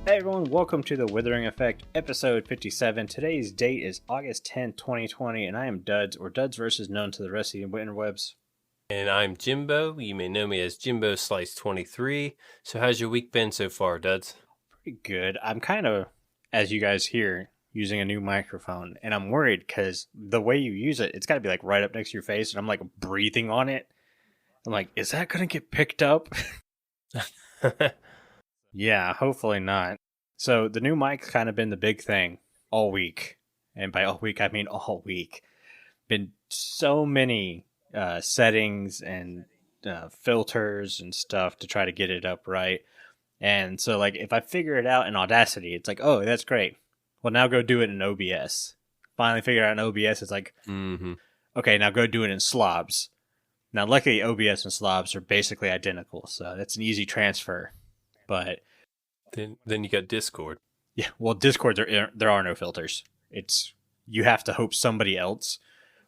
Hey everyone, welcome to the Withering Effect, episode 57. Today's date is August 10th, 2020, and I am Duds, or Duds versus known to the rest of the interwebs. And I'm Jimbo. You may know me as Jimbo Slice 23. So how's your week been so far, Duds? Pretty good. I'm kind of, as you guys hear, using a new microphone, and I'm worried because the way you use it, it's got to be like right up next to your face, and I'm like breathing on it. I'm like, is that going to get picked up? Yeah, hopefully not. So the new mic's kind of been the big thing all week. And by all week, I mean all week. Been so many settings and filters and stuff to try to get it up right. And so, like, if I figure it out in Audacity, it's like, oh, that's great. Well, now go do it in OBS. Finally figure out in OBS, it's like, okay, now go do it in Slobs. Now, luckily, OBS and Slobs are basically identical, so that's an easy transfer. But then you got Discord. yeah, well, Discord, there are no filters. It's you have to hope somebody else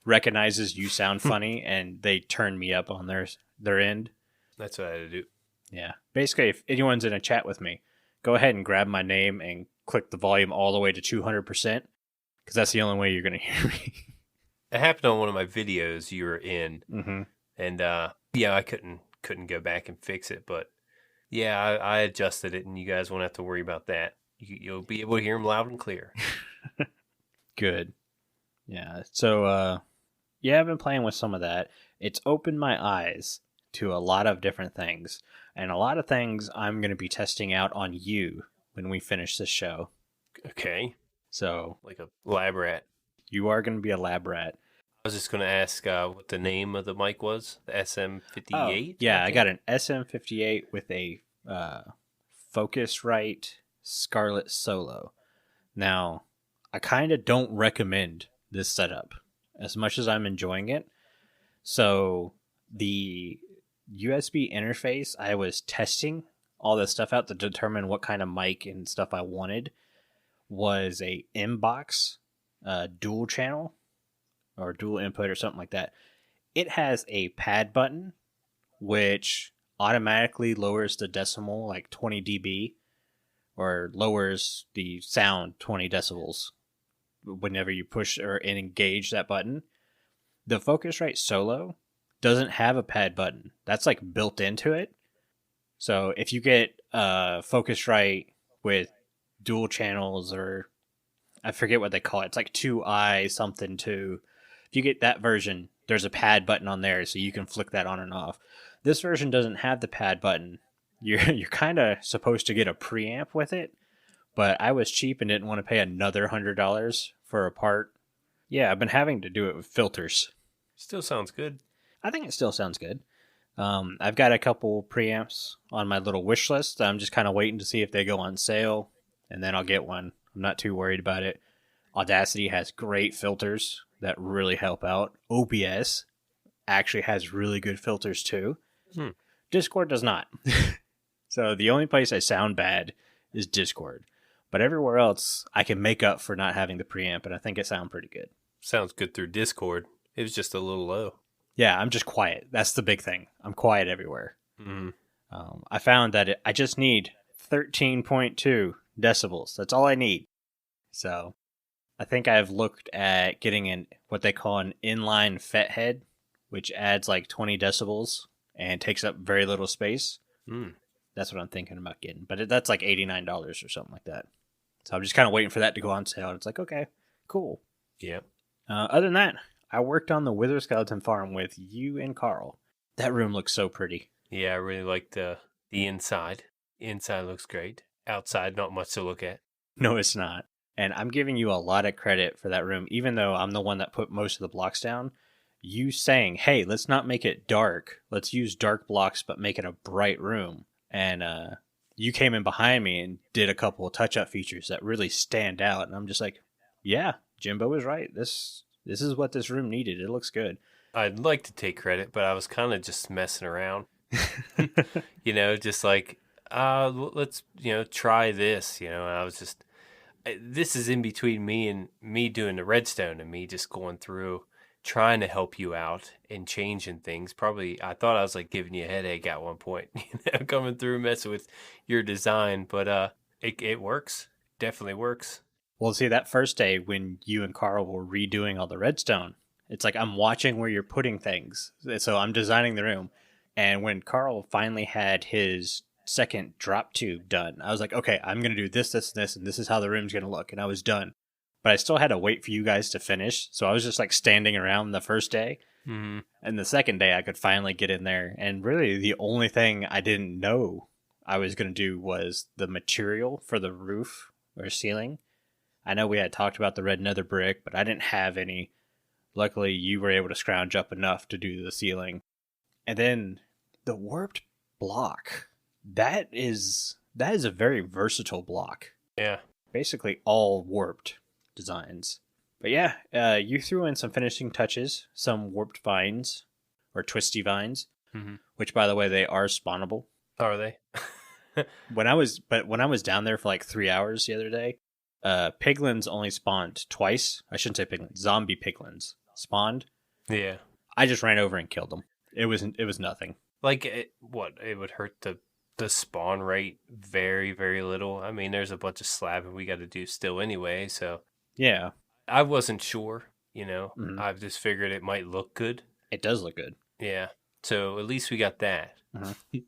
recognizes you sound funny and they turn me up on their end. That's what I had to do. Yeah. Basically, if anyone's in a chat with me, go ahead and grab my name and click the volume all the way to 200%, because that's the only way you're going to hear me. It happened on one of my videos you were in. Mm-hmm. And yeah, I couldn't go back and fix it. But yeah, I adjusted it, and you guys won't have to worry about that. You'll be able to hear them loud and clear. Good. Yeah. So, yeah, I've been playing with some of that. It's opened my eyes to a lot of different things. And a lot of things I'm going to be testing out on you when we finish this show. Okay. So, Like a lab rat. you are going to be a lab rat. I was just going to ask what the name of the mic was. The SM58? Oh, yeah, I got an SM58 with a Focusrite Scarlett Solo. Now, I kind of don't recommend this setup as much as I'm enjoying it. So, the USB interface, I was testing all this stuff out to determine what kind of mic and stuff I wanted, was a inbox dual channel or dual input or something like that. It has a pad button, which automatically lowers the decimal like 20 dB, or lowers the sound 20 decibels whenever you push or engage that button. The Focusrite Solo doesn't have a pad button. That's like built into it. So if you get Focusrite with dual channels, or I forget what they call it, it's like 2i something 2. If you get that version, there's a pad button on there, so you can flick that on and off. This version doesn't have the pad button. You're kind of supposed to get a preamp with it, but I was cheap and didn't want to pay another $100 for a part. Yeah, I've been having to do it with filters. Still sounds good. I think it still sounds good. I've got a couple preamps on my little wish list. I'm just kind of waiting to see if they go on sale, and then I'll get one. I'm not too worried about it. Audacity has great filters that really help out. OBS actually has really good filters too. Discord does not. So the only place I sound bad is Discord. But everywhere else, I can make up for not having the preamp, and I think it sounds pretty good. Sounds good through Discord. It was just a little low. Yeah, I'm just quiet. That's the big thing. I'm quiet everywhere. Mm-hmm. I found that I just need 13.2 decibels. That's all I need. So I think I've looked at getting what they call an inline FET head, which adds like 20 decibels and takes up very little space. That's what I'm thinking about getting. But that's like $89 or something like that. So I'm just kind of waiting for that to go on sale. It's like, okay, cool. Yeah. Other than that, I worked on the Wither Skeleton Farm with you and Carl. That room looks so pretty. Yeah, I really like the inside. Inside looks great. Outside, not much to look at. No, it's not. And I'm giving you a lot of credit for that room, even though I'm the one that put most of the blocks down. You saying, hey, let's not make it dark. Let's use dark blocks, but make it a bright room. And you came in behind me and did a couple of touch-up features that really stand out. And I'm just like, yeah, Jimbo was right. This is what this room needed. It looks good. I'd like to take credit, but I was kind of just messing around. Just like, let's, try this. I was just, this is in between me doing the redstone and me just going through trying to help you out and changing things. Probably, I thought I was like giving you a headache at one point, coming through messing with your design, but It works. Definitely works. Well, see, that first day when you and Carl were redoing all the redstone, it's like I'm watching where you're putting things. So I'm designing the room. And when Carl finally had his second drop tube done, I was like, okay, I'm going to do this, this, and this, and this is how the room's going to look. And I was done. But I still had to wait for you guys to finish. So I was just like standing around the first day. Mm-hmm. And the second day, I could finally get in there. And really, the only thing I didn't know I was going to do was the material for the roof or ceiling. I know we had talked about the red nether brick, but I didn't have any. Luckily, you were able to scrounge up enough to do the ceiling. And then the warped block. That is a very versatile block. Yeah. Basically all warped designs. But yeah, you threw in some finishing touches, some warped vines, or twisty vines, which, by the way, they are spawnable. Are they? when I was down there for like 3 hours the other day, piglins only spawned twice. I shouldn't say piglins. Zombie piglins spawned. Yeah. I just ran over and killed them. It was nothing. Like, it would hurt the spawn rate very, very little. I mean, there's a bunch of slabbing we got to do still anyway, so. Yeah. I wasn't sure, I just figured it might look good. It does look good. Yeah. So at least we got that. Mm-hmm.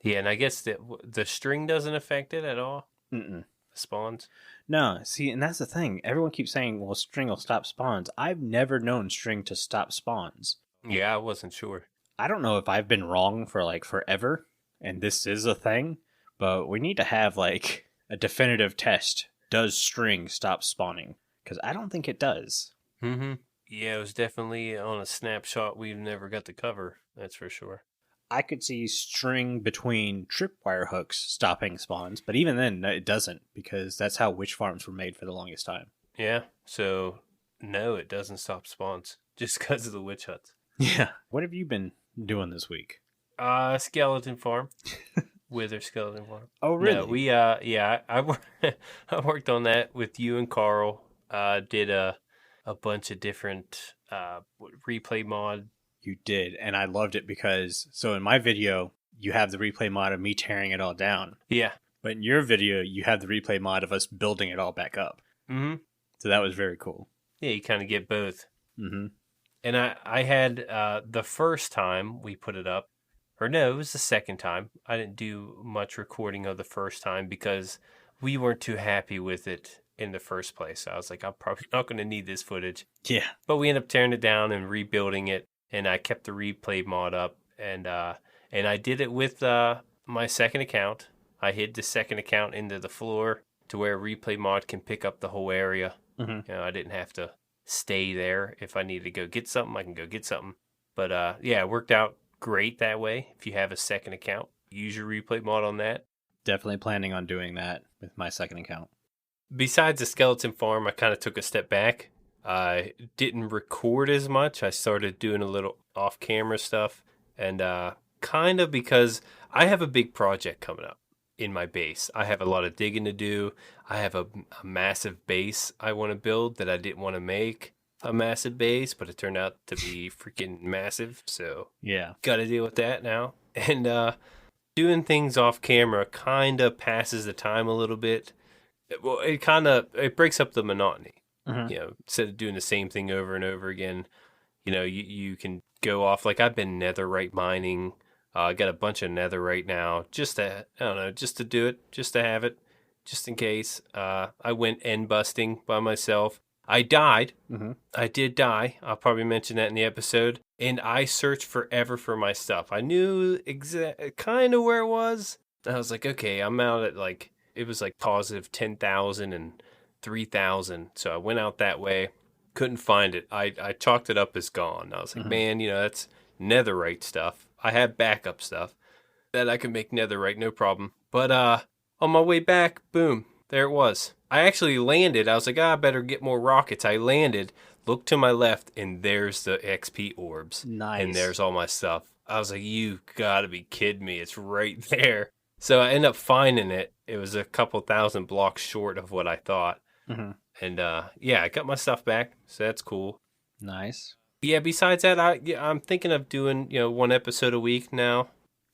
Yeah, and I guess the string doesn't affect it at all? Mm-mm. Spawns? No, see, and that's the thing. Everyone keeps saying, well, string will stop spawns. I've never known string to stop spawns. Yeah, I wasn't sure. I don't know if I've been wrong for like forever, and this is a thing, but we need to have like a definitive test. Does string stop spawning? Because I don't think it does. Mm-hmm. Yeah, it was definitely on a snapshot we've never got to cover. That's for sure. I could see string between tripwire hooks stopping spawns, but even then, it doesn't, because that's how witch farms were made for the longest time. Yeah, so no, it doesn't stop spawns, just because of the witch huts. Yeah. What have you been doing this week? Skeleton farm. Wither skeleton farm. Oh, really? No, I worked on that with you and Carl. Did a bunch of different replay mod. You did, and I loved it because, so in my video, you have the replay mod of me tearing it all down. Yeah. But in your video, you have the replay mod of us building it all back up. Mm-hmm. So that was very cool. Yeah, you kind of get both. Mm-hmm. And I had the first time we put it up, or no, it was the second time. I didn't do much recording of the first time because we weren't too happy with it in the first place. So I was like, I'm probably not going to need this footage. Yeah. But we ended up tearing it down and rebuilding it, and I kept the replay mod up, and I did it with my second account. I hid the second account into the floor to where replay mod can pick up the whole area. Mm-hmm. I didn't have to stay there. If I needed to go get something, I can go get something. But yeah, it worked out great that way. If you have a second account, use your replay mod on that. Definitely planning on doing that with my second account. Besides the skeleton farm, I kind of took a step back. I didn't record as much. I started doing a little off-camera stuff, and kind of because I have a big project coming up in my base. I have a lot of digging to do. I have a massive base I want to build that I didn't want to make a massive base, but it turned out to be freaking massive. So yeah, got to deal with that now. And doing things off camera kind of passes the time a little bit. Well, it breaks up the monotony. Mm-hmm. Instead of doing the same thing over and over again, you can go off. Like, I've been netherite mining. I got a bunch of netherite now, just to do it, just to have it, just in case. I went end busting by myself. I died. Mm-hmm. I did die. I'll probably mention that in the episode. And I searched forever for my stuff. I knew kind of where it was. I was like, okay, I'm out at it was positive 10,000 and 3,000. So I went out that way. Couldn't find it. I chalked it up as gone. I was like, man, that's netherite stuff. I have backup stuff that I can make netherite, no problem. But on my way back, boom, there it was. I actually landed. I was like, I better get more rockets. I landed, looked to my left, and there's the XP orbs. Nice. And there's all my stuff. I was like, you gotta be kidding me. It's right there. So I ended up finding it. It was a couple thousand blocks short of what I thought. Mm-hmm. And yeah, I got my stuff back. So that's cool. Nice. Yeah, besides that, I'm thinking of doing, one episode a week now.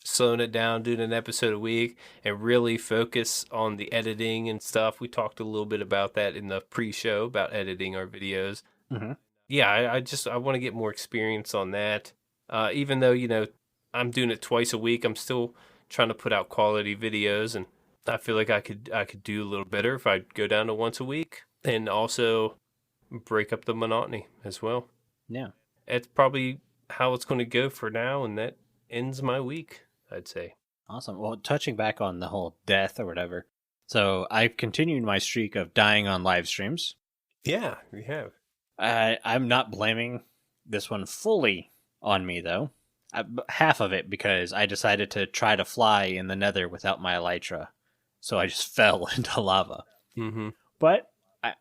slowing it down, doing an episode a week, and really focus on the editing and stuff. We talked a little bit about that in the pre-show about editing our videos. Mm-hmm. Yeah, I want to get more experience on that. Even though, I'm doing it twice a week, I'm still trying to put out quality videos, and I feel like I could do a little better if I go down to once a week and also break up the monotony as well. Yeah. It's probably how it's going to go for now, and that ends my week, I'd say. Awesome. Well, touching back on the whole death or whatever. So I've continued my streak of dying on live streams. Yeah, we have. I'm not blaming this one fully on me, though. Half of it because I decided to try to fly in the nether without my elytra. So I just fell into lava. Mm-hmm. But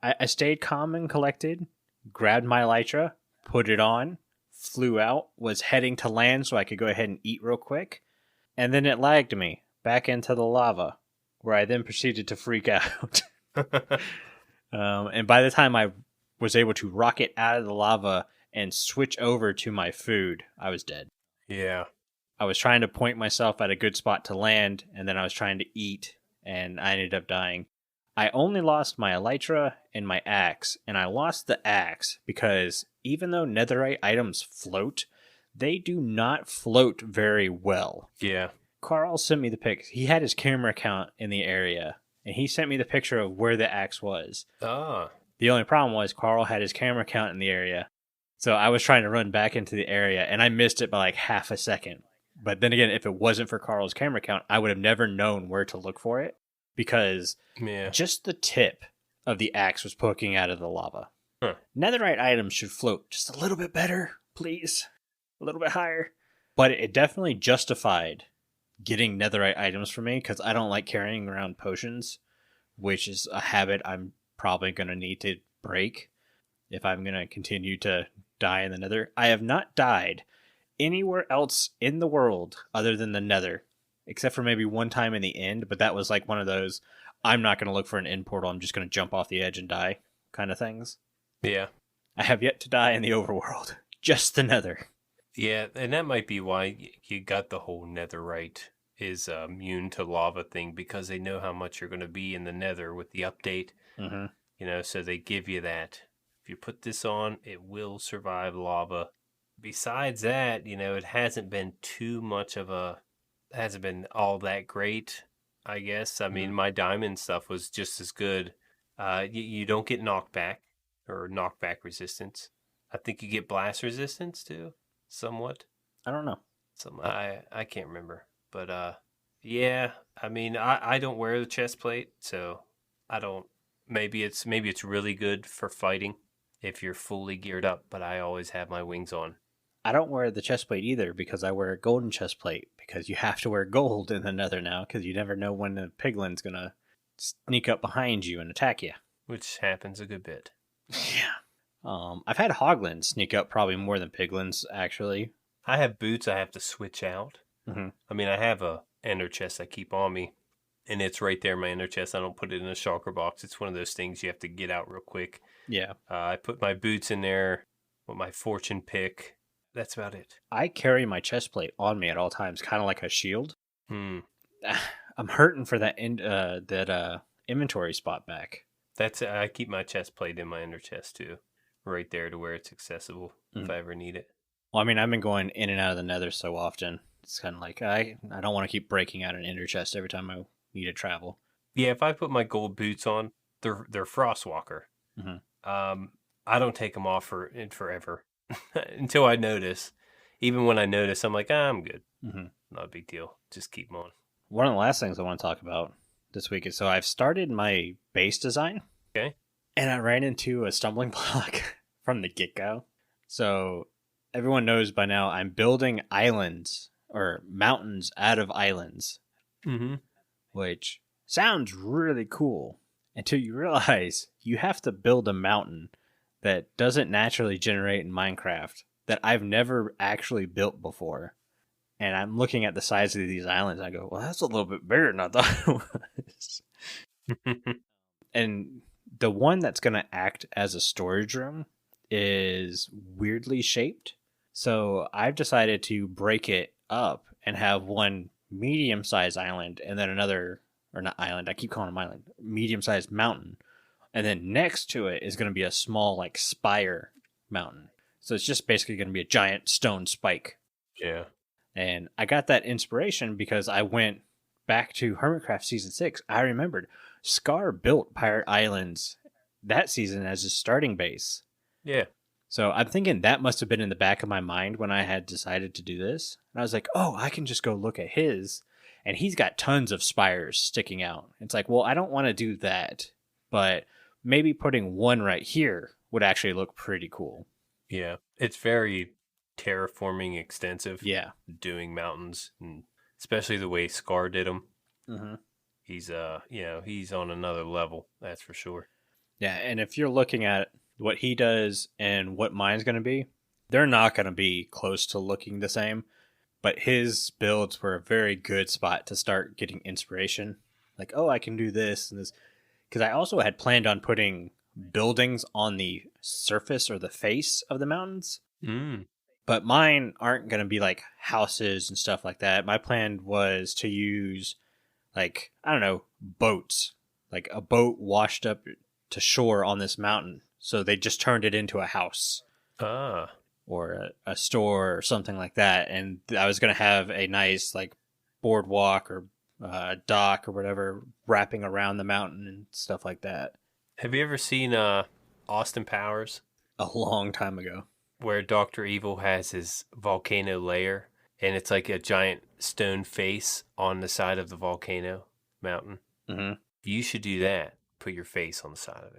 I stayed calm and collected, grabbed my elytra, put it on, flew out, was heading to land so I could go ahead and eat real quick. And then it lagged me back into the lava, where I then proceeded to freak out. And by the time I was able to rocket out of the lava and switch over to my food, I was dead. Yeah. I was trying to point myself at a good spot to land, and then I was trying to eat, and I ended up dying. I only lost my elytra and my axe, and I lost the axe because even though netherite items float, they do not float very well. Yeah. Carl sent me the pic. He had his camera account in the area, and he sent me the picture of where the axe was. Ah. The only problem was Carl had his camera account in the area, so I was trying to run back into the area, and I missed it by like half a second. But then again, if it wasn't for Carl's camera account, I would have never known where to look for it because just the tip of the axe was poking out of the lava. Huh. Netherite items should float just a little bit better, please. A little bit higher. But it definitely justified getting netherite items for me because I don't like carrying around potions, which is a habit I'm probably going to need to break if I'm going to continue to die in the nether. I have not died anywhere else in the world other than the nether, except for maybe one time in the end, but that was like one of those, I'm not going to look for an end portal, I'm just going to jump off the edge and die kind of things. Yeah. I have yet to die in the overworld, just the nether. Yeah, and that might be why you got the whole netherite is immune to lava thing, because they know how much you're going to be in the nether with the update. Mm-hmm. So they give you that. If you put this on, it will survive lava. Besides that, it hasn't been hasn't been all that great, I guess. I mean, my diamond stuff was just as good. You don't get knockback or knockback resistance. I think you get blast resistance too, somewhat. I don't know. I can't remember. But yeah, I mean, I don't wear the chest plate, so I don't. Maybe it's really good for fighting if you're fully geared up. But I always have my wings on. I don't wear the chest plate either because I wear a golden chest plate because you have to wear gold in the nether now because you never know when the piglin's gonna sneak up behind you and attack you. Which happens a good bit. Yeah. I've had hoglins sneak up probably more than piglins actually. I have boots I have to switch out. Mm-hmm. I mean, I have a ender chest I keep on me, and it's right there in my ender chest. I don't put it in a shulker box. It's one of those things you have to get out real quick. Yeah. I put my boots in there with my fortune pick. That's about it. I carry my chest plate on me at all times, kind of like a shield. I'm hurting for that inventory spot back. I keep my chest plate in my ender chest too, right there to where it's accessible if I ever need it. Well, I mean, I've been going in and out of the nether so often. It's kind of like I don't want to keep breaking out an ender chest every time I need to travel. Yeah, if I put my gold boots on, they're Frostwalker. Mm-hmm. I don't take them off forever until I notice. Even when I notice, I'm like, I'm good. Mm-hmm. Not a big deal. Just keep them on. One of the last things I want to talk about this week is, so I've started my base design. Okay. And I ran into a stumbling block from the get-go. So everyone knows by now I'm building islands or mountains out of islands. Mm-hmm. Which sounds really cool until you realize you have to build a mountain that doesn't naturally generate in Minecraft that I've never actually built before. And I'm looking at the size of these islands and I go, well, that's a little bit bigger than I thought it was. And the one that's going to act as a storage room is weirdly shaped. So I've decided to break it up and have one medium-sized island, and then another, or not island, I keep calling them island, medium-sized mountain. And then next to it is going to be a small, like, spire mountain. So it's just basically going to be a giant stone spike. Yeah. And I got that inspiration because I went back to Hermitcraft Season 6. I remembered Scar built Pirate Islands that season as his starting base. Yeah. So I'm thinking that must have been in the back of my mind when I had decided to do this. And I was like, oh, I can just go look at his. And he's got tons of spires sticking out. It's like, well, I don't want to do that. But maybe putting one right here would actually look pretty cool. Yeah. It's very terraforming extensive. Yeah. Doing mountains, and especially the way Scar did them. Mm-hmm. He's, he's on another level. That's for sure. Yeah. And if you're looking at what he does and what mine's going to be, they're not going to be close to looking the same. But his builds were a very good spot to start getting inspiration. Like, oh, I can do this and this. Because I also had planned on putting buildings on the surface or the face of the mountains. Mm. But mine aren't going to be like houses and stuff like that. My plan was to use, like, I don't know, boats. Like a boat washed up to shore on this mountain. So they just turned it into a house. Ah. Or a store or something like that. And I was going to have a nice, like, boardwalk or dock or whatever wrapping around the mountain and stuff like that. Have you ever seen Austin Powers? A long time ago. Where Dr. Evil has his volcano lair, and it's like a giant stone face on the side of the volcano mountain. Mm-hmm. You should do that. Put your face on the side of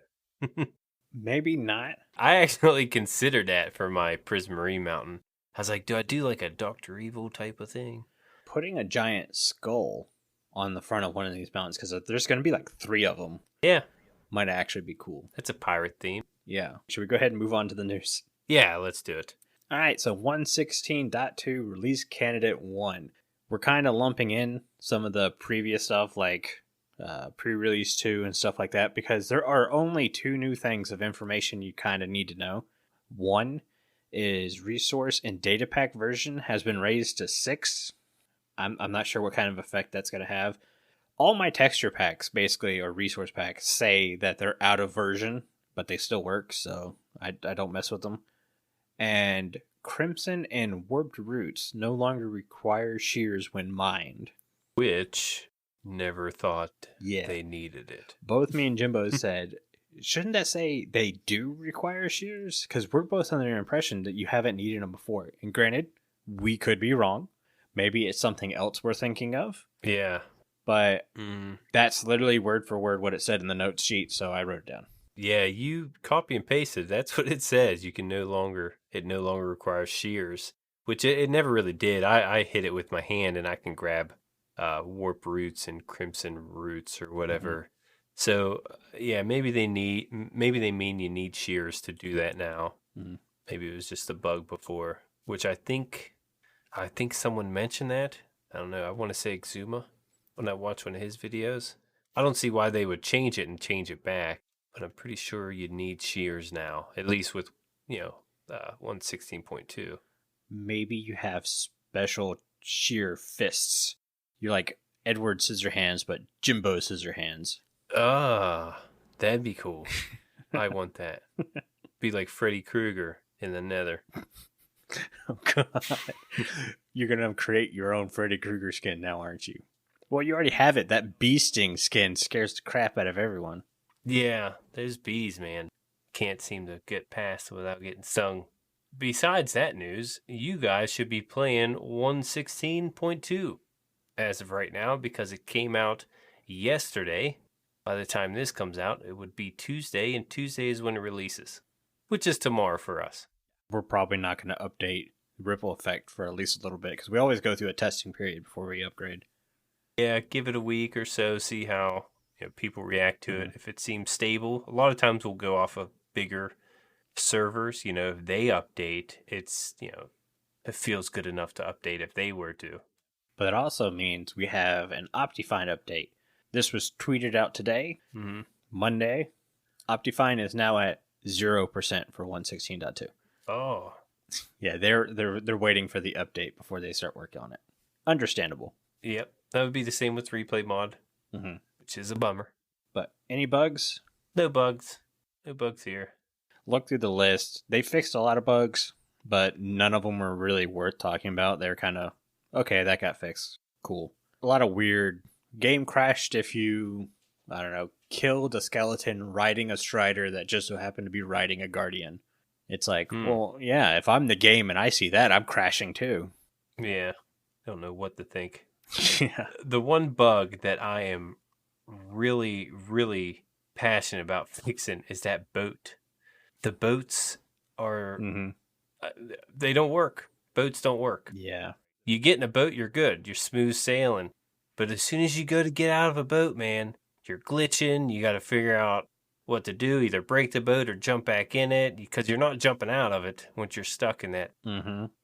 it. Maybe not. I actually considered that for my Prismarine mountain. I was like, do I do like a Dr. Evil type of thing? Putting a giant skull on the front of one of these mountains, because there's going to be like 3 of them. Yeah. Might actually be cool. That's a pirate theme. Yeah. Should we go ahead and move on to the news? Yeah, let's do it. All right, so 116.2 release candidate 1. We're kind of lumping in some of the previous stuff like pre-release 2 and stuff like that because there are only 2 new things of information you kind of need to know. One is resource and data pack version has been raised to 6. I'm not sure what kind of effect that's going to have. All my texture packs, basically, or resource packs, say that they're out of version, but they still work, so I don't mess with them. And Crimson and Warped Roots no longer require shears when mined. Which, never thought they needed it. Both me and Jimbo said, shouldn't that say they do require shears? Because we're both under the impression that you haven't needed them before. And granted, we could be wrong. Maybe it's something else we're thinking of. Yeah. But that's literally word for word what it said in the notes sheet, so I wrote it down. Yeah, you copy and pasted. That's what it says. It no longer requires shears, which it never really did. I hit it with my hand, and I can grab warp roots and crimson roots or whatever. Mm-hmm. So yeah, maybe they mean you need shears to do that now. Mm-hmm. Maybe it was just a bug before, which I think someone mentioned that. I don't know. I want to say Exuma when I watch one of his videos. I don't see why they would change it and change it back. But I'm pretty sure you'd need shears now, at least with, 116.2. Maybe you have special shear fists. You're like Edward Scissorhands, but Jimbo Scissorhands. Ah, that'd be cool. I want that. Be like Freddy Krueger in the Nether. Oh, God. You're going to create your own Freddy Krueger skin now, aren't you? Well, you already have it. That bee sting skin scares the crap out of everyone. Yeah, those bees, man. Can't seem to get past without getting stung. Besides that news, you guys should be playing 116.2 as of right now because it came out yesterday. By the time this comes out, it would be Tuesday, and Tuesday is when it releases, which is tomorrow for us. We're probably not going to update Ripple Effect for at least a little bit because we always go through a testing period before we upgrade. Yeah, give it a week or so, see how people react to it. If it seems stable, a lot of times we'll go off of bigger servers. If they update, it's, it feels good enough to update if they were to. But it also means we have an Optifine update. This was tweeted out today, Monday. Optifine is now at 0% for 116.2. Oh. Yeah, they're waiting for the update before they start working on it. Understandable. Yep, that would be the same with replay mod, Mm-hmm. which is a bummer. But any bugs? No bugs. No bugs here. Look through the list. They fixed a lot of bugs, but none of them were really worth talking about. They're kind of, okay, that got fixed. Cool. A lot of weird. Game crashed if you, I don't know, killed a skeleton riding a strider that just so happened to be riding a guardian. It's like, well, yeah, if I'm the game and I see that, I'm crashing too. Yeah. Don't know what to think. Yeah. The one bug that I am really, really passionate about fixing is that boat. The boats are, they don't work. Boats don't work. Yeah. You get in a boat, you're good. You're smooth sailing. But as soon as you go to get out of a boat, man, you're glitching. You got to figure out what to do. Either break the boat or jump back in it, because you're not jumping out of it once you're stuck in that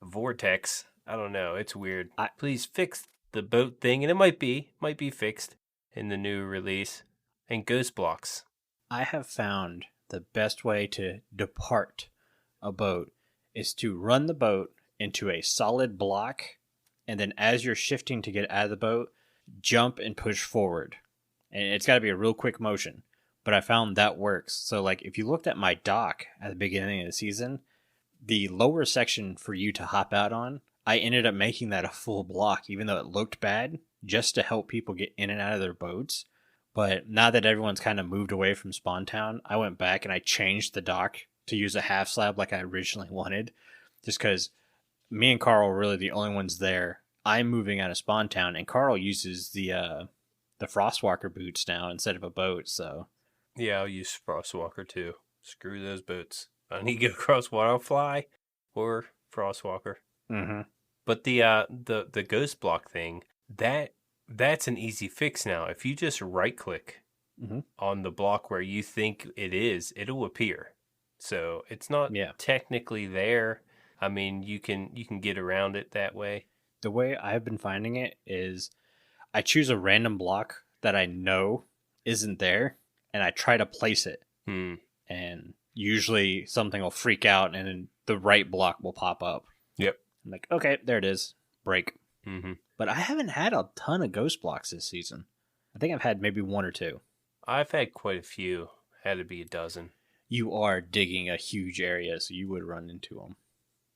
vortex. I don't know. It's weird. Please fix the boat thing. And it might be fixed in the new release. And ghost blocks. I have found the best way to depart a boat is to run the boat into a solid block, and then as you're shifting to get out of the boat, jump and push forward. And it's got to be a real quick motion, but I found that works. So like if you looked at my dock at the beginning of the season, the lower section for you to hop out on, I ended up making that a full block, even though it looked bad, just to help people get in and out of their boats. But now that everyone's kind of moved away from Spawn Town, I went back and I changed the dock to use a half slab like I originally wanted, just because me and Carl were really the only ones there. I'm moving out of Spawn Town, and Carl uses the Frostwalker boots now instead of a boat. So yeah, I'll use Frostwalker too. Screw those boats. I need to go across water, I'll fly or Frostwalker. But the ghost block thing, that's an easy fix now. If you just right click on the block where you think it is, it'll appear. So it's not technically there. I mean, you can get around it that way. The way I've been finding it is I choose a random block that I know isn't there, and I try to place it. And usually something will freak out, and then the right block will pop up. Yep. I'm like, okay, there it is. Break. But I haven't had a ton of ghost blocks this season. I think I've had maybe one or two. I've had quite a few. Had to be a dozen. You are digging a huge area, so you would run into them.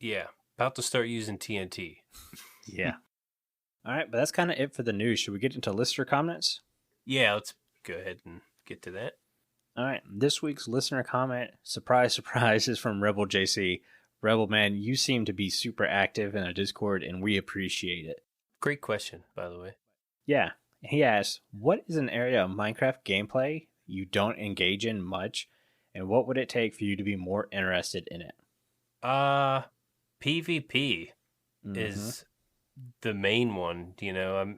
Yeah. About to start using TNT. Yeah. All right, but that's kind of it for the news. Should we get into listener comments? Yeah, let's go ahead and get to that. All right, this week's listener comment, surprise, surprise, is from RebelJC. Rebel man, you seem to be super active in a Discord, and we appreciate it. Great question, by the way. Yeah, he asks, what is an area of Minecraft gameplay you don't engage in much, and what would it take for you to be more interested in it? PvP is the main one, you know.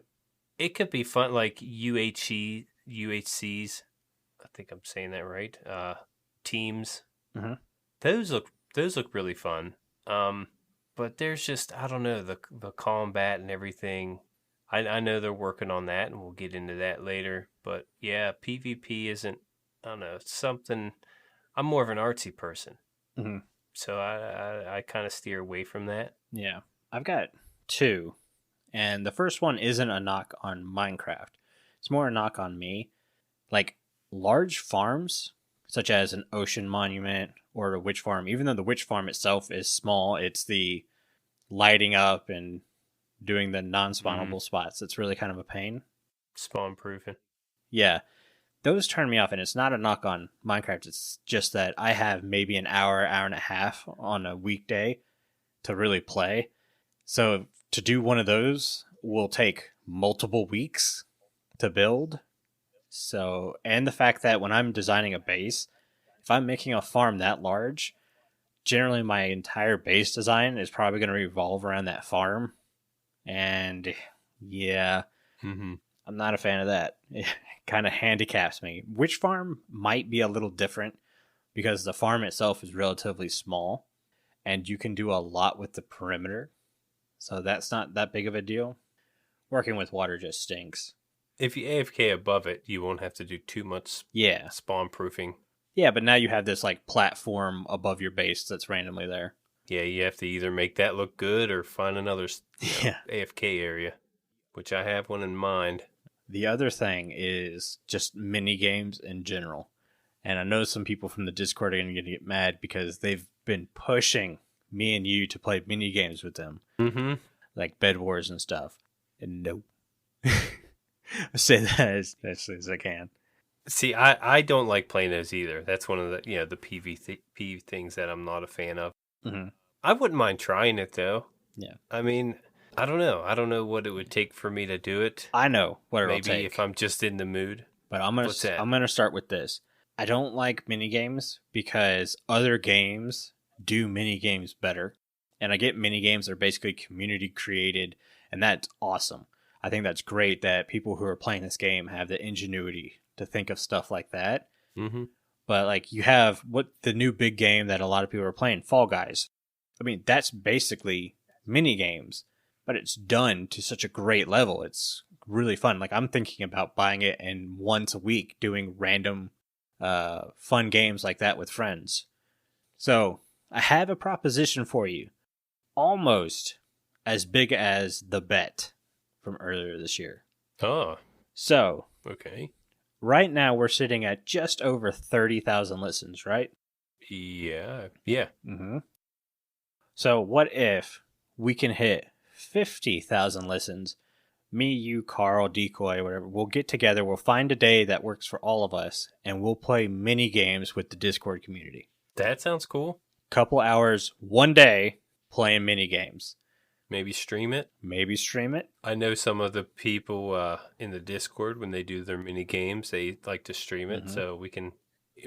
It could be fun, like UHCs. I think I'm saying that right. Teams. Those look really fun. But there's just, I don't know, the combat and everything. I know they're working on that, and we'll get into that later. But yeah, PvP isn't, I don't know, it's something. I'm more of an artsy person. So I kind of steer away from that. Yeah. I've got two. And the first one isn't a knock on Minecraft. It's more a knock on me. Like, large farms, such as an ocean monument or a witch farm, even though the witch farm itself is small, it's the lighting up and doing the non-spawnable spots that's really kind of a pain. Spawn proofing. Yeah. Those turn me off, and it's not a knock on Minecraft. It's just that I have maybe an hour, hour and a half on a weekday to really play. So to do one of those will take multiple weeks to build. So, and the fact that when I'm designing a base, if I'm making a farm that large, generally my entire base design is probably going to revolve around that farm. And yeah, I'm not a fan of that. It kind of handicaps me. Witch farm might be a little different because the farm itself is relatively small and you can do a lot with the perimeter. So that's not that big of a deal. Working with water just stinks. If you AFK above it, you won't have to do too much spawn proofing. Yeah, but now you have this like platform above your base that's randomly there. Yeah, you have to either make that look good or find another AFK area. which I have one in mind. The other thing is just mini games in general. And I know some people from the Discord are going to get mad because they've been pushing me and you to play mini games with them. Mm-hmm. Like Bed Wars and stuff. And no. I say that as nicely as I can. See, I don't like playing those either. That's one of the the PvP things that I'm not a fan of. Mm-hmm. I wouldn't mind trying it though. Yeah. I mean, I don't know. I don't know what it would take for me to do it. I know what it'll Maybe take. if I'm just in the mood. But I'm gonna start with this. I don't like mini games because other games do mini games better. And I get mini games are basically community created, and that's awesome. I think that's great that people who are playing this game have the ingenuity to think of stuff like that. Mm-hmm. But like you have what the new big game that a lot of people are playing, Fall Guys. I mean, that's basically mini games, but it's done to such a great level. It's really fun. Like I'm thinking about buying it and once a week doing random fun games like that with friends. So I have a proposition for you, almost as big as the bet from earlier this year. Oh, So okay. right now we're sitting at just over 30,000 listens, right? Yeah. Mm-hmm. So what if we can hit 50,000 listens? Me, you, Carl, Decoy, whatever. We'll get together. We'll find a day that works for all of us, and we'll play mini games with the Discord community. That sounds cool. Couple hours, one day, playing mini games. Maybe stream it. Maybe stream it. I know some of the people in the Discord, when they do their mini games, they like to stream it. Mhm. So we can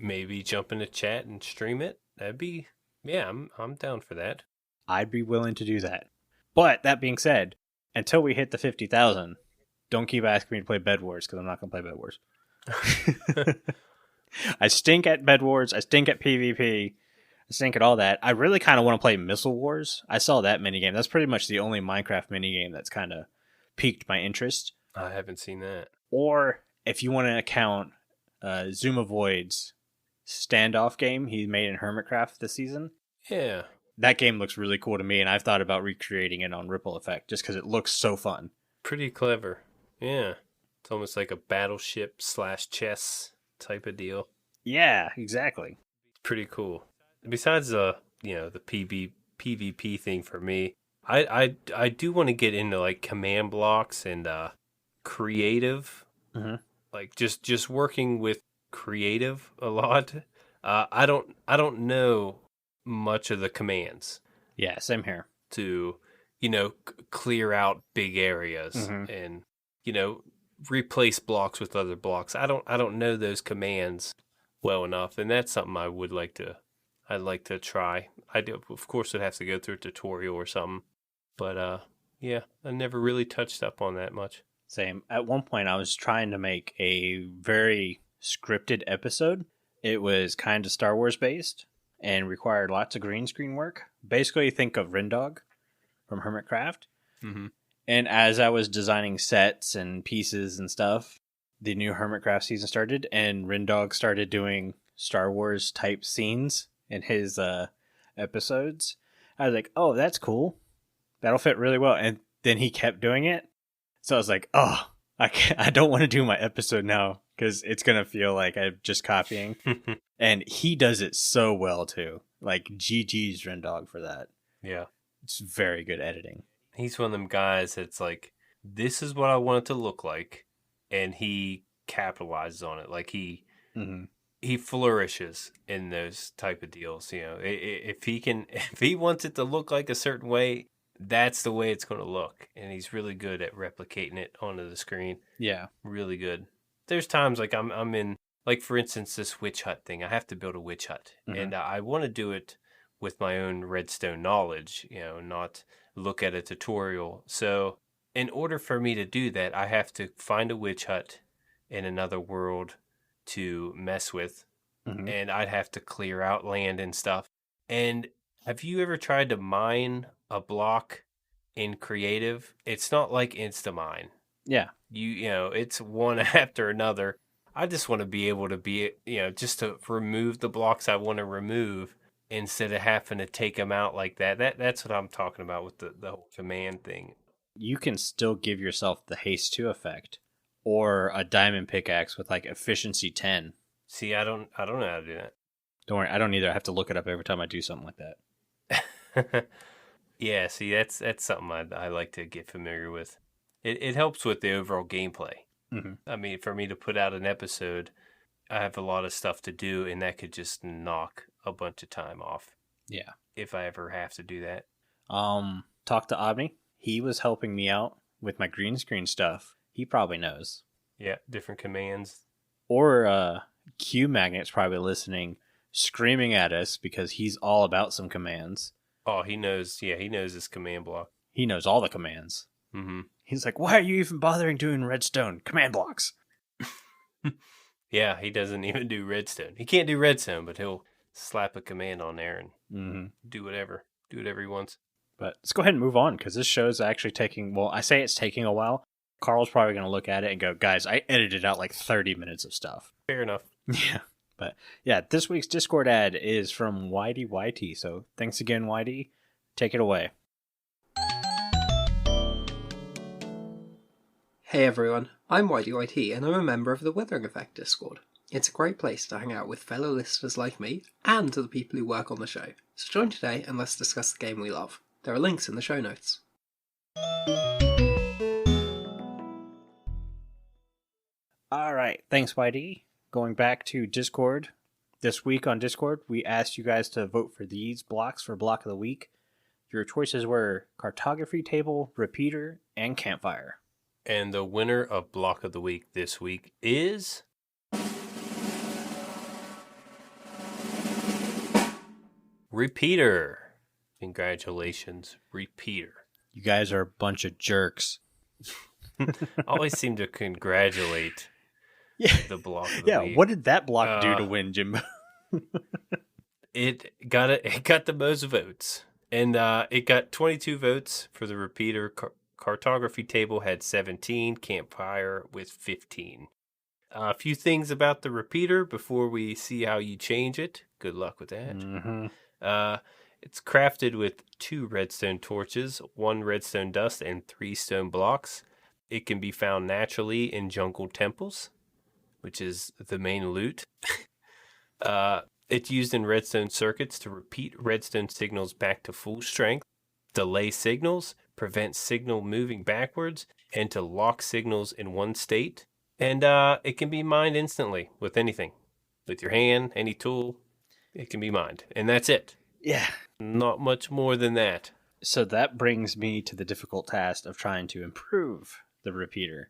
maybe jump in the chat and stream it. That'd be, yeah, I'm down for that. I'd be willing to do that. But that being said, until we hit the 50,000, don't keep asking me to play Bed Wars because I'm not going to play Bed Wars. I stink at Bed Wars. I stink at PvP. I stink at all that. I really kind of want to play Missile Wars. I saw that minigame. That's pretty much the only Minecraft minigame that's kind of piqued my interest. I haven't seen that. Or if you want to account Zuma Void's standoff game he made in Hermitcraft this season. Yeah. That game looks really cool to me, and I've thought about recreating it on Ripple Effect just because it looks so fun. Pretty clever. Yeah. It's almost like a battleship / chess type of deal. Yeah, exactly. Pretty cool. Besides the PvP thing for me, I do want to get into like command blocks and creative. Mm-hmm. Like just working with creative a lot. I don't know much of the commands. Yeah, same here. To clear out big areas and replace blocks with other blocks. I don't know those commands well enough, and that's something I'd like to try. I do, of course, would have to go through a tutorial or something, but yeah, I never really touched up on that much. Same. At one point, I was trying to make a very scripted episode. It was kind of Star Wars based and required lots of green screen work. Basically, think of Rendog from Hermitcraft. Mm-hmm. And as I was designing sets and pieces and stuff, the new Hermitcraft season started, and Rendog started doing Star Wars type scenes in his episodes. I was like, oh, that's cool. That'll fit really well. And then he kept doing it. So I was like, oh, I don't want to do my episode now because it's going to feel like I'm just copying. And he does it so well, too. Like, GG's Rendog for that. Yeah. It's very good editing. He's one of them guys that's like, this is what I want it to look like. And he capitalizes on it. Like, he flourishes in those type of deals. If he wants it to look like a certain way, that's the way it's going to look. And he's really good at replicating it onto the screen. Yeah. Really good. There's times like I'm in, like for instance, this witch hut thing. I have to build a witch hut. And I want to do it with my own redstone knowledge, not look at a tutorial. So in order for me to do that, I have to find a witch hut in another world to mess with. And I'd have to clear out land and stuff. And have you ever tried to mine a block in creative? It's not like Instamine. Yeah. It's one after another. I just want to be able to just to remove the blocks I want to remove instead of having to take them out like that. That's what I'm talking about with the whole command thing. you can still give yourself the haste 2 effect or a diamond pickaxe with like efficiency 10. See, I don't know how to do Don't worry, I don't either. I have to look it up every time I do something like that. Yeah, see, that's something I like to get familiar with. It helps with the overall gameplay. Mm-hmm. I mean, for me to put out an episode, I have a lot of stuff to do, and that could just knock a bunch of time off. Yeah. If I ever have to do that. Talk to Aubni. He was helping me out with my green screen stuff. He probably knows. Yeah, different commands. Or Q Magnet's probably listening, screaming at us because he's all about some commands. Oh, he knows. Yeah, he knows his command block. He knows all the commands. Mm-hmm. He's like, why are you even bothering doing redstone command blocks? Yeah, he doesn't even do redstone. He can't do redstone, but he'll slap a command on there and do whatever he wants. But let's go ahead and move on, because this show's actually taking, well, I say it's taking a while. Carl's probably going to look at it and go, guys, I edited out like 30 minutes of stuff. Fair enough. Yeah. But yeah, this week's Discord ad is from YDYT. So thanks again, YD. Take it away. Hey everyone, I'm YDYT and I'm a member of the Withering Effect Discord. It's a great place to hang out with fellow listeners like me and to the people who work on the show. So join today and let's discuss the game we love. There are links in the show notes. Alright, thanks YD. Going back to Discord. This week on Discord, we asked you guys to vote for these blocks for Block of the Week. Your choices were Cartography Table, Repeater, and Campfire. And the winner of Block of the Week this week is... Repeater. Congratulations, Repeater. You guys are a bunch of jerks. Always seem to congratulate the Block of the Week. What did that block do to win, Jimbo? It got the most votes. And it got 22 votes for the Repeater. Cartography Table had 17, Campfire with 15. A few things about the Repeater before we see how you change it. Good luck with that. Mm-hmm. It's crafted with 2 redstone torches, 1 redstone dust, and 3 stone blocks. It can be found naturally in jungle temples, which is the main loot. It's used in redstone circuits to repeat redstone signals back to full strength, delay signals, prevent signal moving backwards, and to lock signals in one state. And it can be mined instantly with anything. With your hand, any tool, it can be mined. And that's it. Yeah. Not much more than that. So that brings me to the difficult task of trying to improve the Repeater,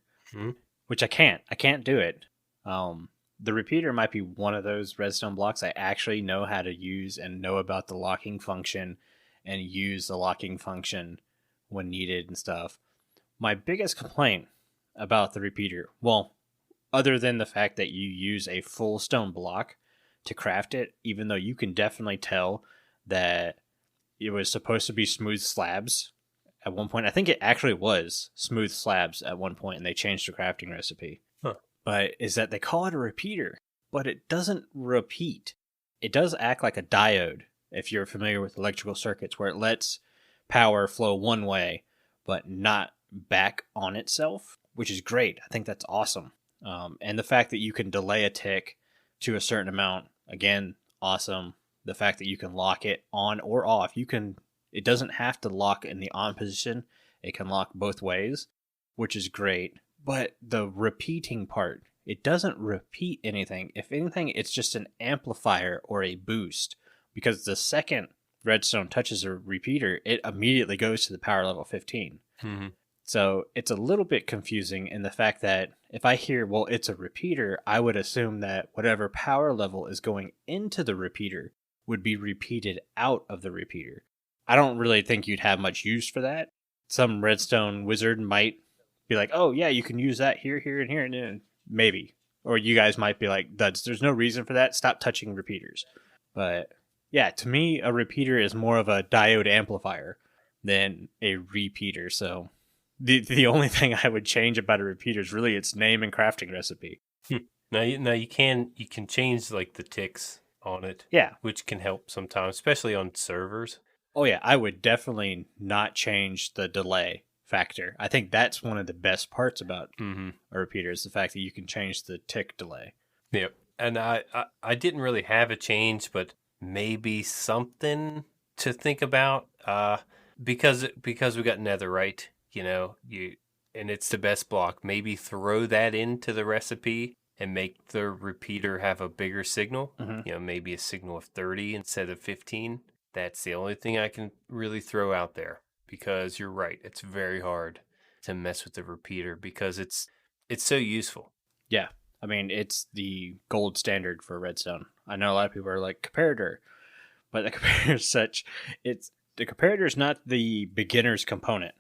which I can't. I can't do it. The Repeater might be one of those redstone blocks I actually know how to use and know about the locking function and use the locking function when needed and stuff. My biggest complaint about the Repeater, well, other than the fact that you use a full stone block to craft it, even though you can definitely tell that it was supposed to be smooth slabs at one point. I think it actually was smooth slabs at one point, and they changed the crafting recipe. Huh. But is that they call it a repeater, but it doesn't repeat. It does act like a diode, if you're familiar with electrical circuits, where it lets power flow one way, but not back on itself, which is great. I think that's awesome. And the fact that you can delay a tick to a certain amount, again, awesome. The fact that you can lock it on or off, it doesn't have to lock in the on position. It can lock both ways, which is great. But the repeating part, it doesn't repeat anything. If anything, it's just an amplifier or a boost, because the second redstone touches a repeater, it immediately goes to the power level 15. Mm-hmm. So it's a little bit confusing in the fact that if I hear, well, it's a repeater, I would assume that whatever power level is going into the repeater would be repeated out of the repeater. I don't really think you'd have much use for that. Some redstone wizard might be like, oh yeah, you can use that here, here, and here, and then maybe. Or you guys might be like, there's no reason for that, stop touching repeaters. But yeah, to me, a repeater is more of a diode amplifier than a repeater. So the only thing I would change about a repeater is really its name and crafting recipe. Now you can change like the ticks on it. Yeah. Which can help sometimes, especially on servers. Oh yeah, I would definitely not change the delay factor. I think that's one of the best parts about Mm-hmm. a repeater is the fact that you can change the tick delay. Yep. And I didn't really have a change, but maybe something to think about. Because we got netherite, and it's the best block. Maybe throw that into the recipe and make the repeater have a bigger signal. Mm-hmm. Maybe a signal of 30 instead of 15. That's the only thing I can really throw out there, because you're right. It's very hard to mess with the repeater because it's so useful. Yeah. I mean, it's the gold standard for redstone. I know a lot of people are like comparator, but the comparator is the comparator is not the beginner's component.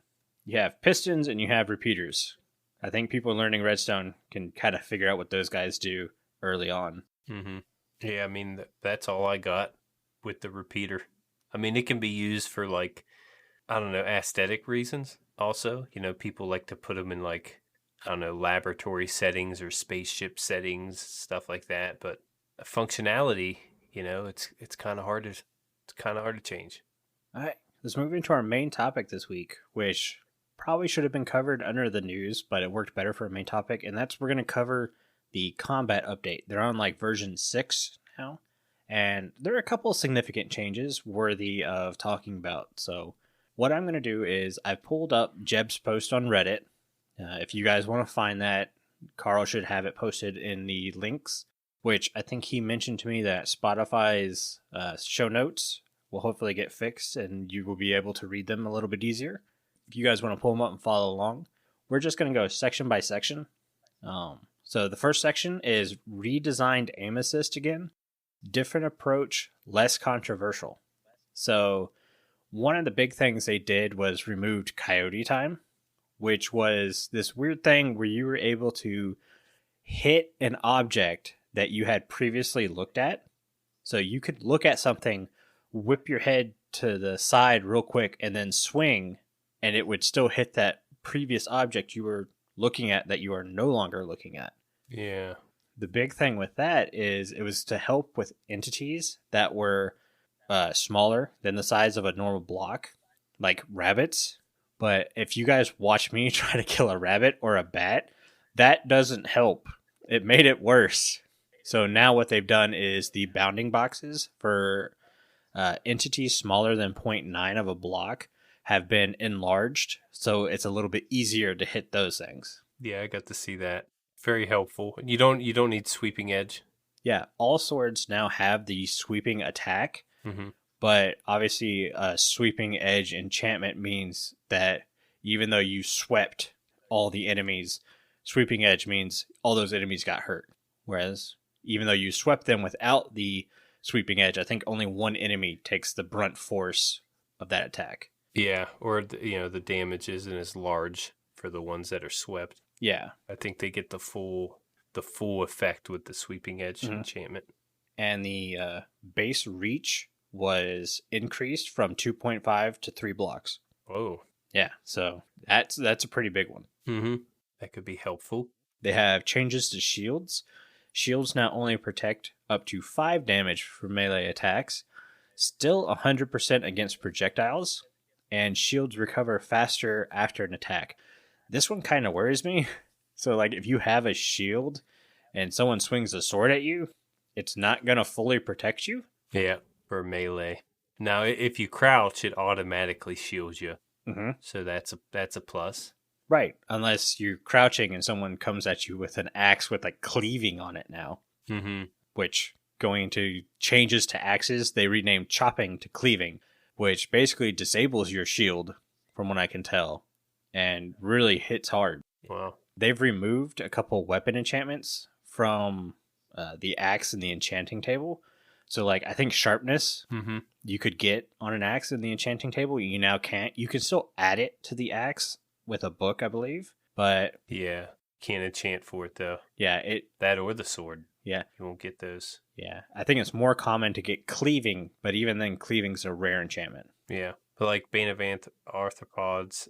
You have pistons and you have repeaters. I think people learning redstone can kind of figure out what those guys do early on. Mm-hmm. Yeah, I mean, that's all I got with the repeater. I mean, it can be used for, like, I don't know, aesthetic reasons also. People like to put them in, like, I don't know, laboratory settings or spaceship settings, stuff like that. But functionality, it's kind of hard to change. All right, let's move into our main topic this week, which probably should have been covered under the news, but it worked better for a main topic, and that's we're going to cover the combat update. They're on like version 6 now, and there are a couple of significant changes worthy of talking about. So what I'm going to do is I pulled up Jeb's post on Reddit. If you guys want to find that, Carl should have it posted in the links, which I think he mentioned to me that Spotify's show notes will hopefully get fixed and you will be able to read them a little bit easier. If you guys want to pull them up and follow along, we're just going to go section by section. So the first section is redesigned aim assist again. Different approach, less controversial. So one of the big things they did was removed coyote time, which was this weird thing where you were able to hit an object that you had previously looked at. So you could look at something, whip your head to the side real quick, and then swing, and it would still hit that previous object you were looking at that you are no longer looking at. Yeah. The big thing with that is it was to help with entities that were smaller than the size of a normal block, like rabbits. But if you guys watch me try to kill a rabbit or a bat, that doesn't help. It made it worse. So now what they've done is the bounding boxes for entities smaller than 0.9 of a block have been enlarged, so it's a little bit easier to hit those things. Yeah, I got to see that. Very helpful. You don't need sweeping edge. Yeah, all swords now have the sweeping attack, Mm-hmm. but obviously a sweeping edge enchantment means that even though you swept all the enemies, sweeping edge means all those enemies got hurt. Whereas even though you swept them without the sweeping edge, I think only one enemy takes the brunt force of that attack. Yeah, or the damage isn't as large for the ones that are swept. Yeah. I think they get the full effect with the sweeping edge enchantment. And the base reach was increased from 2.5 to 3 blocks. Whoa. Yeah, so that's a pretty big one. Mm-hmm. That could be helpful. They have changes to shields. Shields now only protect up to 5 damage for melee attacks, still 100% against projectiles, and shields recover faster after an attack. This one kind of worries me. So, like, if you have a shield and someone swings a sword at you, it's not going to fully protect you. Yeah, for melee. Now, if you crouch, it automatically shields you. Mm-hmm. So that's a plus. Right, unless you're crouching and someone comes at you with an axe with, like, cleaving on it now. Mm-hmm. Which, going into changes to axes, they renamed chopping to cleaving, which basically disables your shield, from what I can tell, and really hits hard. Wow. They've removed a couple weapon enchantments from the axe in the enchanting table. So, like, I think sharpness you could get on an axe in the enchanting table. You now can't. You can still add it to the axe with a book, I believe. But yeah, can't enchant for it though. Yeah, that or the sword. Yeah, you won't get those. Yeah, I think it's more common to get cleaving, but even then, cleaving's a rare enchantment. Yeah, but like Bane of Arthropods,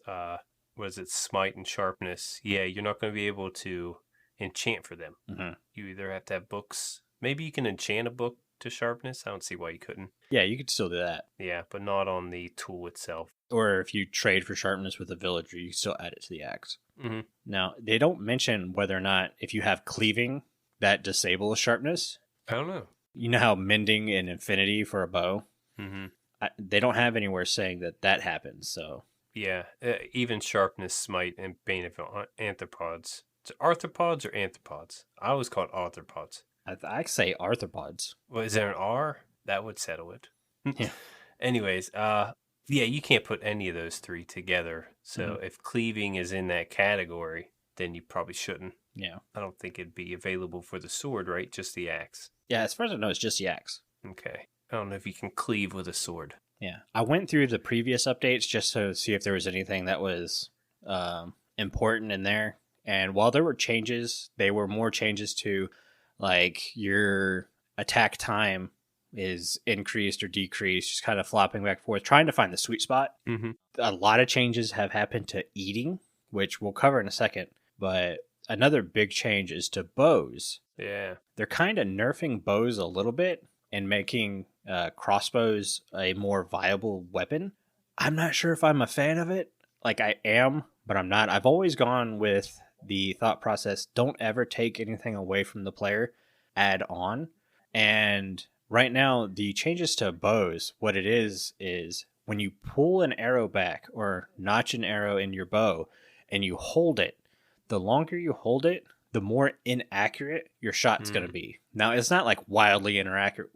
Smite and Sharpness. Yeah, you're not going to be able to enchant for them. Mm-hmm. You either have to have books. Maybe you can enchant a book to sharpness. I don't see why you couldn't. Yeah, you could still do that. Yeah, but not on the tool itself. Or if you trade for sharpness with a villager, you can still add it to the axe. Mm-hmm. Now, they don't mention whether or not if you have cleaving, that disables sharpness. I don't know. You know how mending and infinity for a bow? Mm-hmm. They don't have anywhere saying that happens, so... Yeah, even sharpness, smite, and bane of arthropods. Is it arthropods or anthropods? I always call it arthropods. I say arthropods. Well, is there an R? That would settle it. Yeah. Anyways, yeah, you can't put any of those three together. So if cleaving is in that category, then you probably shouldn't. Yeah. I don't think it'd be available for the sword, right? Just the axe. Yeah, as far as I know, it's just the axe. Okay. I don't know if you can cleave with a sword. Yeah. I went through the previous updates just to see if there was anything that was important in there. And while there were changes, they were more changes to, like, your attack time is increased or decreased, just kind of flopping back and forth, trying to find the sweet spot. Mm-hmm. A lot of changes have happened to eating, which we'll cover in a second. But another big change is to bows. Yeah. They're kind of nerfing bows a little bit and making crossbows a more viable weapon. I'm not sure if I'm a fan of it. Like, I am, but I'm not. I've always gone with the thought process, don't ever take anything away from the player, add on. And right now, the changes to bows, what it is when you pull an arrow back or notch an arrow in your bow and you hold it, the longer you hold it, the more inaccurate your shot's going to be. Now, it's not like wildly inaccurate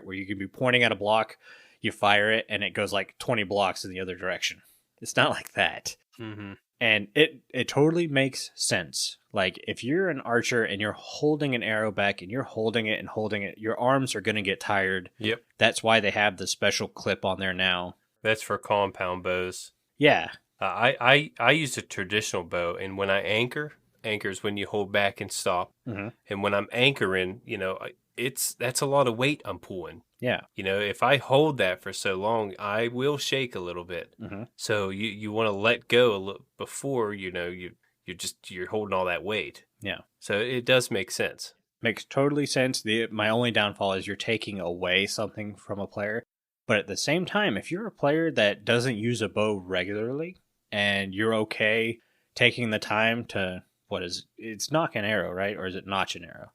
where you can be pointing at a block, you fire it, and it goes like 20 blocks in the other direction. It's not like that. Mm-hmm. And it totally makes sense. Like, if you're an archer and you're holding an arrow back and you're holding it, your arms are going to get tired. Yep. That's why they have the special clip on there now. That's for compound bows. Yeah. I use a traditional bow, and when I anchors when you hold back and stop. Mm-hmm. And when I'm anchoring, that's a lot of weight I'm pulling. Yeah. If I hold that for so long, I will shake a little bit. Mm-hmm. So you want to let go a little before, you're holding all that weight. Yeah. So it does make sense. Makes totally sense. My only downfall is you're taking away something from a player. But at the same time, if you're a player that doesn't use a bow regularly and you're okay taking the time to, it's knock an arrow, right? Or is it notch an arrow?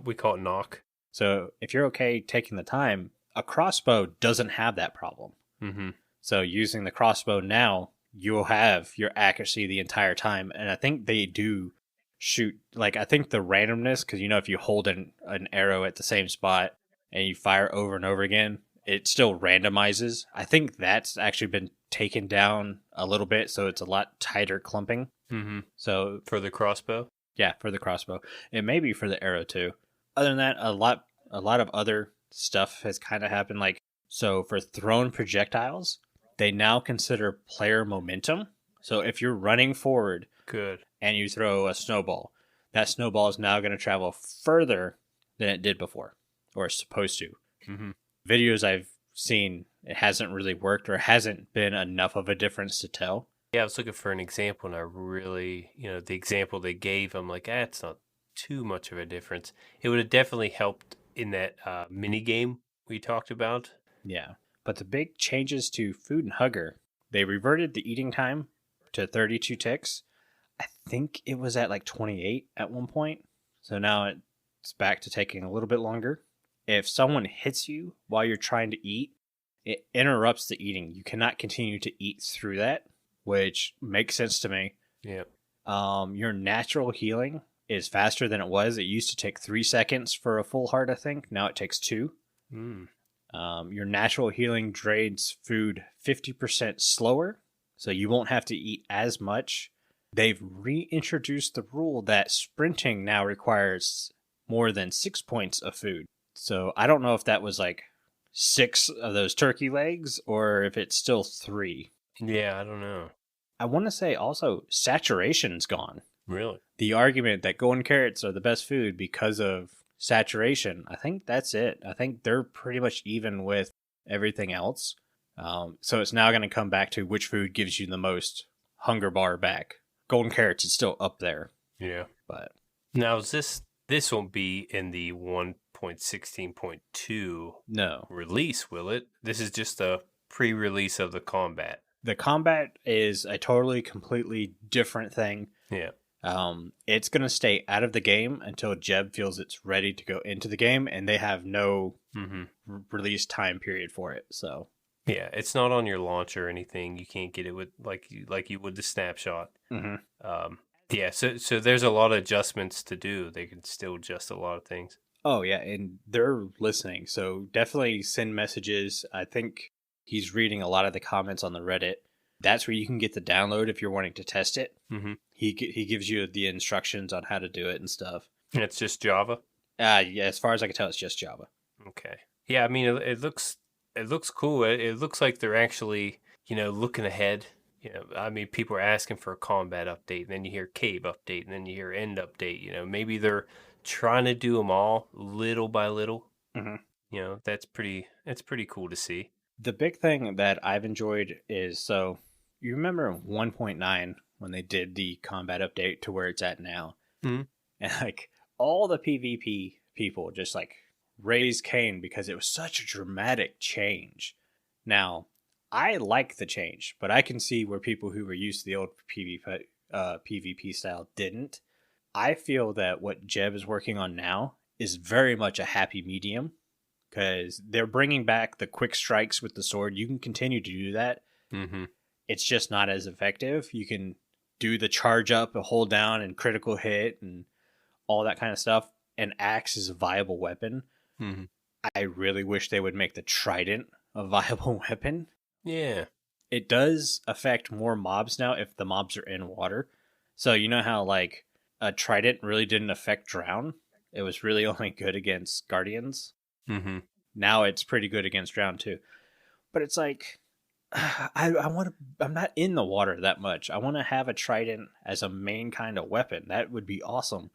We call it knock. So if you're okay taking the time, a crossbow doesn't have that problem. Mm-hmm. So using the crossbow now, you'll have your accuracy the entire time. And I think they do shoot, like, I think the randomness, because, if you hold an arrow at the same spot and you fire over and over again, it still randomizes. I think that's actually been taken down a little bit, so it's a lot tighter clumping. Mm-hmm. So for the crossbow? Yeah, for the crossbow. It may be for the arrow too. Other than that, a lot of other stuff has kind of happened. Like, so for thrown projectiles, they now consider player momentum. So if you're running forward, good, and you throw a snowball, that snowball is now going to travel further than it did before, or is supposed to. Mm-hmm. Videos I've seen, it hasn't really worked, or hasn't been enough of a difference to tell. Yeah, I was looking for an example, and I really, the example they gave, I'm like, it's not too much of a difference. It would have definitely helped in that mini game we talked about. Yeah, but the big changes to Food and Hugger, they reverted the eating time to 32 ticks. I think it was at like 28 at one point. So now it's back to taking a little bit longer. If someone hits you while you're trying to eat, it interrupts the eating. You cannot continue to eat through that, which makes sense to me. Yeah. Your natural healing is faster than it was. It used to take 3 seconds for a full heart, I think. Now it takes 2. Your natural healing drains food 50% slower, so you won't have to eat as much. They've reintroduced the rule that sprinting now requires more than 6 points of food. So I don't know if that was like 6 of those turkey legs or if it's still 3. Yeah, I don't know. I want to say also saturation's gone. Really? The argument that golden carrots are the best food because of saturation, I think that's it. I think they're pretty much even with everything else. So it's now going to come back to which food gives you the most hunger bar back. Golden carrots is still up there. Yeah. But now this won't be in the 1.0 1.16.2 No. release, will it? This is just a pre-release of the combat. The combat is a totally, completely different thing. Yeah. It's going to stay out of the game until Jeb feels it's ready to go into the game, and they have no release time period for it. So yeah, it's not on your launch or anything. You can't get it with like you would the snapshot. Yeah, so there's a lot of adjustments to do. They can still adjust a lot of things. Oh yeah, and they're listening, so definitely send messages. I think he's reading a lot of the comments on the Reddit. That's where you can get the download if you're wanting to test it. He gives you the instructions on how to do it and stuff. And it's just Java? Yeah, as far as I can tell, it's just Java. Okay. Yeah, I mean, it looks cool. It looks like they're actually, looking ahead. I mean, people are asking for a combat update, and then you hear cave update, and then you hear end update. Maybe they're trying to do them all little by little. That's pretty cool to see. The big thing that I've enjoyed is, so you remember 1.9 when they did the combat update to where it's at now, and like all the PvP people just like raised Cain because it was such a dramatic change. Now, I like the change, but I can see where people who were used to the old PvP style didn't. I feel that what Jeb is working on now is very much a happy medium, because they're bringing back the quick strikes with the sword. You can continue to do that. It's just not as effective. You can do the charge up, a hold down, and critical hit, and all that kind of stuff. An axe is a viable weapon. I really wish they would make the trident a viable weapon. Yeah. It does affect more mobs now if the mobs are in water. So you know how like a trident really didn't affect drown? It was really only good against guardians. Now it's pretty good against drown too. But it's like, I'm not in the water that much. I want to have a trident as a main kind of weapon. That would be awesome.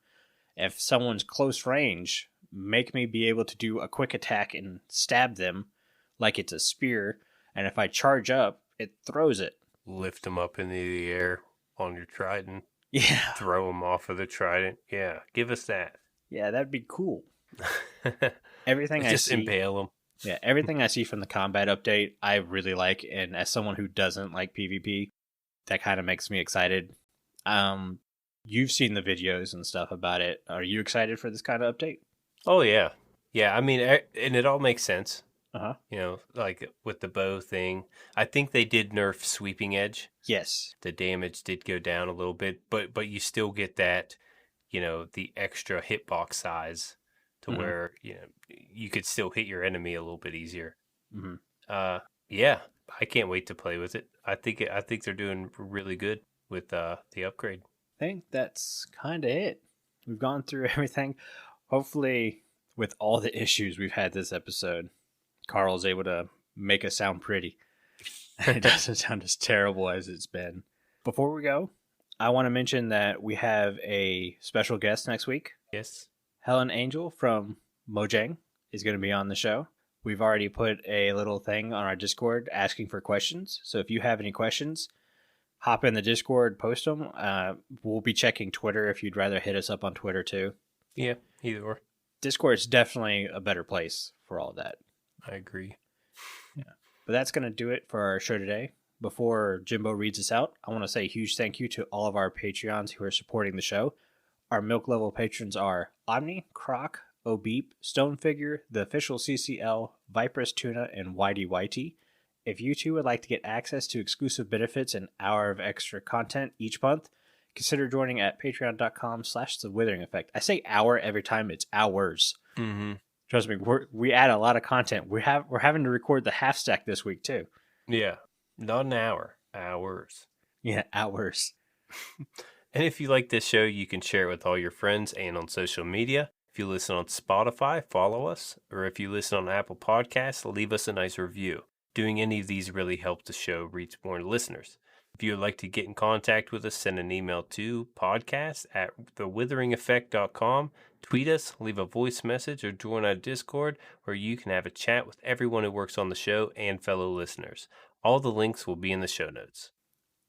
If someone's close range, make me be able to do a quick attack and stab them like it's a spear. And if I charge up, it throws it. Lift them up into the air on your trident. Yeah. Throw them off of the trident. Yeah, give us that. Yeah, that'd be cool. Everything I just see, impale them. Yeah, everything I see from the combat update, I really like. And as someone who doesn't like PvP, that kind of makes me excited. You've seen the videos and stuff about it. Are you excited for this kind of update? Oh, yeah. Yeah, I mean, and it all makes sense. Uh-huh. Like with the bow thing. I think they did nerf sweeping edge. Yes. The damage did go down a little bit, but you still get that, the extra hitbox size to where, you could still hit your enemy a little bit easier. Yeah, I can't wait to play with it. I think they're doing really good with the upgrade. I think that's kind of it. We've gone through everything. Hopefully, with all the issues we've had this episode, Carl's able to make us sound pretty. It doesn't sound as terrible as it's been. Before we go, I want to mention that we have a special guest next week. Yes. Helen Angel from Mojang is going to be on the show. We've already put a little thing on our Discord asking for questions. So if you have any questions, hop in the Discord, post them. We'll be checking Twitter if you'd rather hit us up on Twitter too. Yeah, either or. Discord is definitely a better place for all that. I agree. Yeah. But that's going to do it for our show today. Before Jimbo reads us out, I want to say a huge thank you to all of our Patreons who are supporting the show. Our milk level patrons are Aubni, Crock, ohbeep, StoneFigure, TheOfficialCCL, viperoustuna, and YDYT. If you too would like to get access to exclusive benefits and an hour of extra content each month, consider joining at patreon.com/thewithering effect. I say hour every time, it's hours. Trust me, we add a lot of content. We're having to record the half stack this week too. Yeah, not an hour, hours. Yeah, hours. And if you like this show, you can share it with all your friends and on social media. If you listen on Spotify, follow us. Or if you listen on Apple Podcasts, leave us a nice review. Doing any of these really helps the show reach more listeners. If you would like to get in contact with us, send an email to podcast@thewitheringeffect.com. Tweet us, leave a voice message, or join our Discord, where you can have a chat with everyone who works on the show and fellow listeners. All the links will be in the show notes.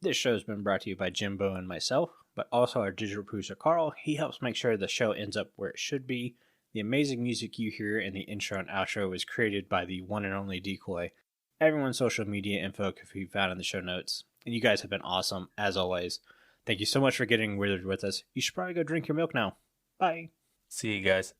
This show has been brought to you by Jimbo and myself, but also our digital producer Carl. He helps make sure the show ends up where it should be. The amazing music you hear in the intro and outro was created by the one and only Decoy. Everyone's social media info can be found in the show notes. And you guys have been awesome, as always. Thank you so much for getting withered with us. You should probably go drink your milk now. Bye. See you guys.